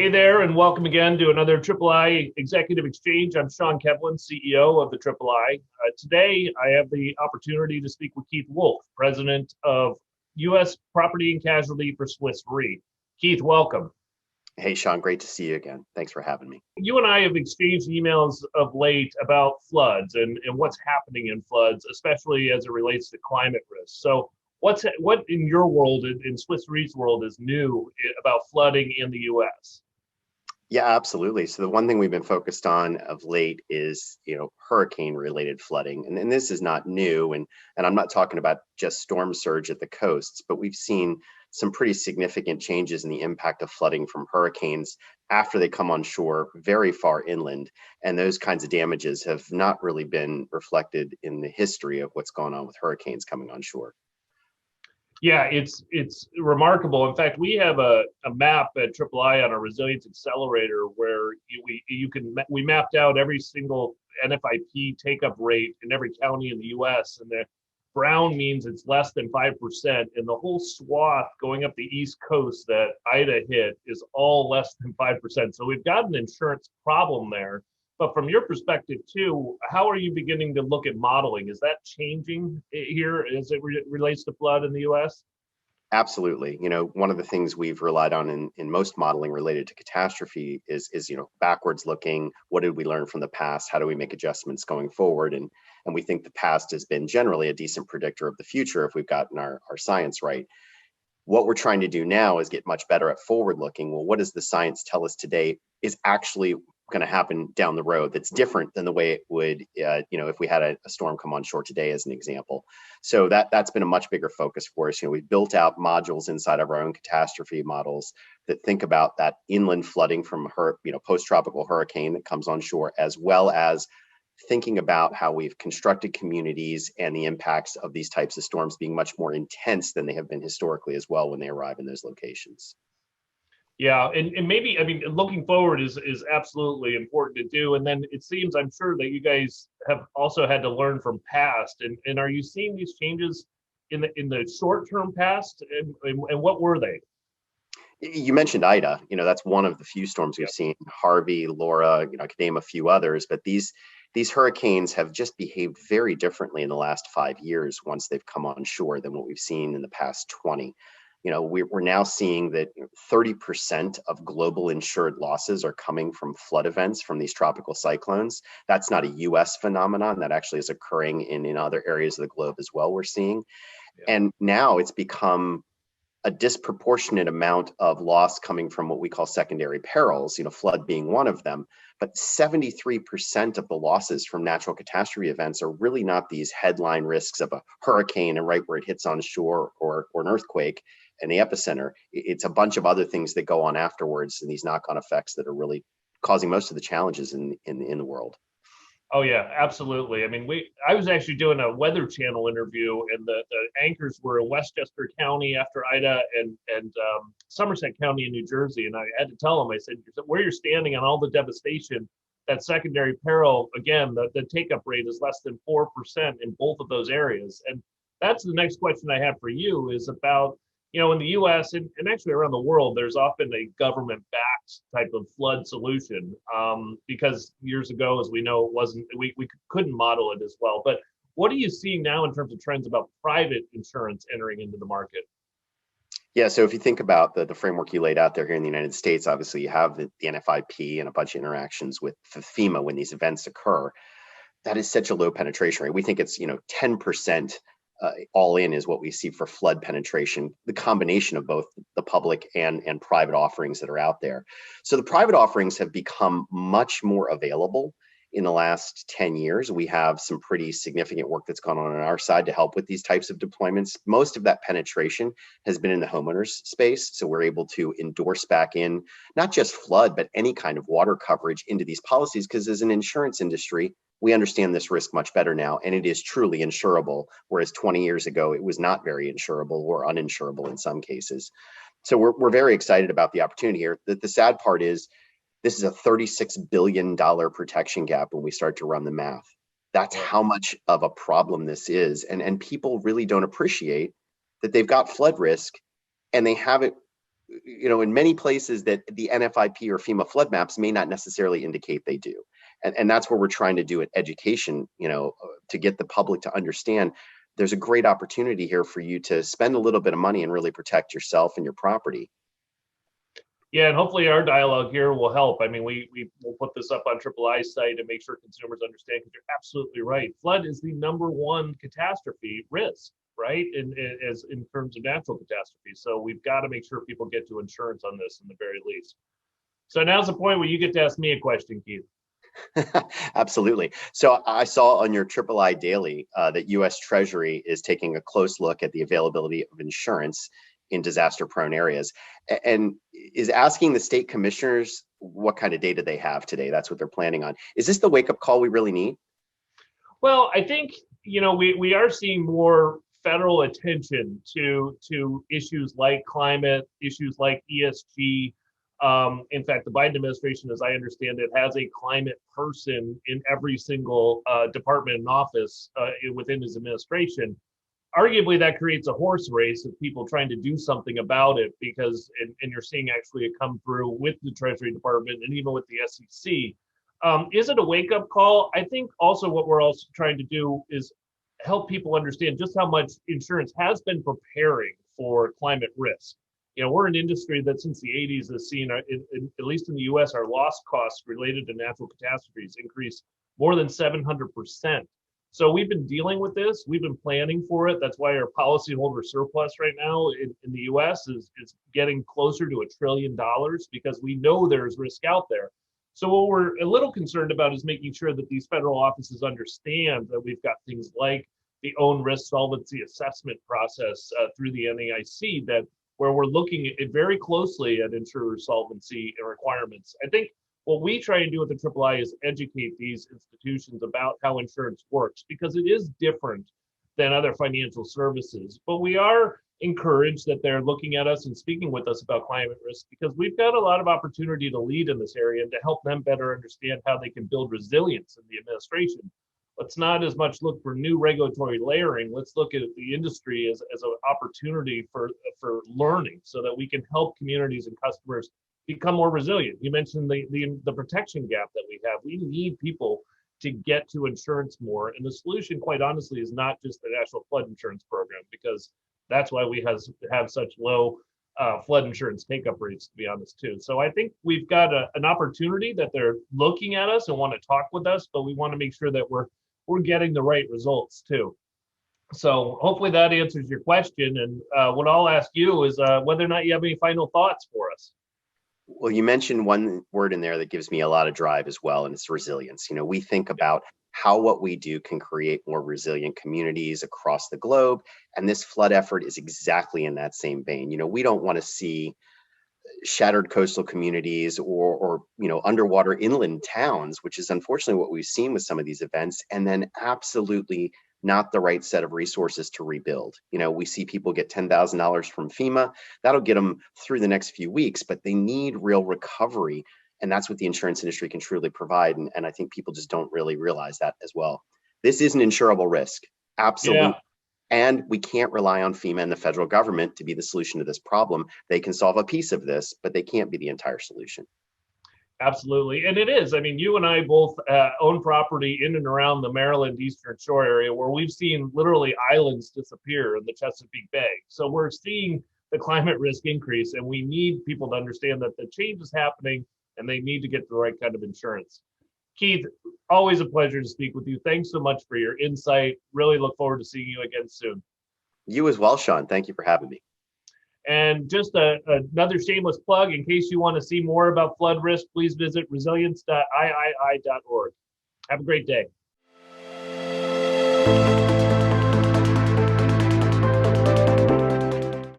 Hey there, and welcome again to another Triple I Executive Exchange. I'm Sean Kevelighan, CEO of the Triple I. Today, I have the opportunity to speak with Keith Wolfe, President of U.S. Property and Casualty for Swiss Re. Keith, welcome. Hey, Sean, great to see you again. Thanks for having me. You and I have exchanged emails of late about floods and what's happening in floods, especially as it relates to climate risk. So what in your world, in Swiss Re's world, is new about flooding in the U.S.? Yeah, absolutely. So the one thing we've been focused on of late is, hurricane related flooding. And this is not new. And I'm not talking about just storm surge at the coasts, but we've seen some pretty significant changes in the impact of flooding from hurricanes after they come on shore very far inland. And those kinds of damages have not really been reflected in the history of what's going on with hurricanes coming on shore. Yeah, it's remarkable. In fact, we have a map at Triple I on our resilience accelerator where we mapped out every single NFIP take up rate in every county in the U.S. and the brown means it's less than 5%, and the whole swath going up the East Coast that Ida hit is all less than 5%. So we've got an insurance problem there. But from your perspective too, how are you beginning to look at modeling? Is that changing here as it relates to flood in the U.S.? Absolutely. One of the things we've relied on in most modeling related to catastrophe is backwards looking. What did we learn from the past? How do we make adjustments going forward? And we think the past has been generally a decent predictor of the future if we've gotten our science right. What we're trying to do now is get much better at forward looking. Well, what does the science tell us today is actually going to happen down the road that's different than the way it would, if we had a storm come on shore today, as an example. So that's been a much bigger focus for us. We've built out modules inside of our own catastrophe models that think about that inland flooding from post-tropical hurricane that comes on shore, as well as thinking about how we've constructed communities and the impacts of these types of storms being much more intense than they have been historically as well when they arrive in those locations. Yeah, and maybe, looking forward is absolutely important to do. And then it seems, I'm sure that you guys have also had to learn from past. And are you seeing these changes in the short-term past? And what were they? You mentioned Ida. That's one of the few storms we've seen. Harvey, Laura, I could name a few others, but these hurricanes have just behaved very differently in the last 5 years once they've come on shore than what we've seen in the past 20. We're now seeing that 30% of global insured losses are coming from flood events from these tropical cyclones. That's not a U.S. phenomenon. That actually is occurring in other areas of the globe as well, we're seeing. Yeah. And now it's become a disproportionate amount of loss coming from what we call secondary perils, flood being one of them. But 73% of the losses from natural catastrophe events are really not these headline risks of a hurricane and right where it hits on shore or an earthquake in the epicenter. It's a bunch of other things that go on afterwards and these knock-on effects that are really causing most of the challenges in the world. Oh yeah, absolutely. I was actually doing a Weather Channel interview, and the anchors were in Westchester County after Ida and Somerset County in New Jersey. And I had to tell them, I said, where you're standing on all the devastation, that secondary peril, again, the take-up rate is less than 4% in both of those areas. And that's the next question I have for you is about, in the U.S. and actually around the world, there's often a government-backed type of flood solution because years ago, as we know, we couldn't model it as well. But what are you seeing now in terms of trends about private insurance entering into the market? Yeah, so if you think about the framework you laid out there here in the United States, obviously you have the NFIP and a bunch of interactions with FEMA when these events occur. That is such a low penetration rate. We think it's 10%. All in is what we see for flood penetration, the combination of both the public and private offerings that are out there. So the private offerings have become much more available in the last 10 years. We have some pretty significant work that's gone on our side to help with these types of deployments. Most of that penetration has been in the homeowners space. So we're able to endorse back in not just flood, but any kind of water coverage into these policies, because as an insurance industry, we understand this risk much better now, and it is truly insurable, whereas 20 years ago, it was not very insurable or uninsurable in some cases. So we're very excited about the opportunity here. The sad part is this is a $36 billion protection gap when we start to run the math. That's how much of a problem this is. And people really don't appreciate that they've got flood risk and they have it in many places that the NFIP or FEMA flood maps may not necessarily indicate they do. And that's where we're trying to do it education, to get the public to understand there's a great opportunity here for you to spend a little bit of money and really protect yourself and your property. Yeah, and hopefully our dialogue here will help. I mean, we will put this up on Triple I's site and make sure consumers understand, because you're absolutely right. Flood is the #1 catastrophe risk, right? In terms of natural catastrophes. So we've got to make sure people get to insurance on this in the very least. So now's the point where you get to ask me a question, Keith. Absolutely. So I saw on your Triple I Daily that U.S. Treasury is taking a close look at the availability of insurance in disaster-prone areas, and is asking the state commissioners what kind of data they have today. That's what they're planning on. Is this the wake-up call we really need? Well, I think we are seeing more federal attention to issues like climate, issues like ESG. In fact, the Biden administration, as I understand it, has a climate person in every single department and office within his administration. Arguably, that creates a horse race of people trying to do something about it, because, and you're seeing actually it come through with the Treasury Department and even with the SEC. Is it a wake-up call? I think also what we're also trying to do is help people understand just how much insurance has been preparing for climate risk. We're an industry that since the 80s has seen, at least in the US, our loss costs related to natural catastrophes increase more than 700%. So we've been dealing with this. We've been planning for it. That's why our policyholder surplus right now in the US is getting closer to $1 trillion, because we know there's risk out there. So what we're a little concerned about is making sure that these federal offices understand that we've got things like the own risk solvency assessment process through the NAIC, where we're looking at very closely at insurer solvency and requirements. I think what we try and do with the Triple I is educate these institutions about how insurance works, because it is different than other financial services. But we are encouraged that they're looking at us and speaking with us about climate risk, because we've got a lot of opportunity to lead in this area and to help them better understand how they can build resilience in the administration. Let's not as much look for new regulatory layering. Let's look at the industry as an opportunity for learning, so that we can help communities and customers become more resilient. You mentioned the protection gap that we have. We need people to get to insurance more. And the solution, quite honestly, is not just the National Flood Insurance Program, because that's why we have such low flood insurance take-up rates, to be honest, too. So I think we've got an opportunity that they're looking at us and want to talk with us, but we want to make sure that we're getting the right results, too. So hopefully that answers your question. And what I'll ask you is whether or not you have any final thoughts for us. Well, you mentioned one word in there that gives me a lot of drive as well, and it's resilience. We think about how what we do can create more resilient communities across the globe, and this flood effort is exactly in that same vein. We don't want to see shattered coastal communities or underwater inland towns, which is unfortunately what we've seen with some of these events, and then absolutely not the right set of resources to rebuild. We see people get $10,000 from FEMA. That'll get them through the next few weeks, but they need real recovery. And that's what the insurance industry can truly provide. And I think people just don't really realize that as well. This is an insurable risk. Absolutely. Yeah. And we can't rely on FEMA and the federal government to be the solution to this problem. They can solve a piece of this, but they can't be the entire solution. Absolutely. And it is. I mean, you and I both own property in and around the Maryland Eastern Shore area, where we've seen literally islands disappear in the Chesapeake Bay. So we're seeing the climate risk increase, and we need people to understand that the change is happening and they need to get the right kind of insurance. Keith, always a pleasure to speak with you. Thanks so much for your insight. Really look forward to seeing you again soon. You as well, Sean. Thank you for having me. And just another shameless plug, in case you want to see more about flood risk, please visit resilience.iii.org. Have a great day.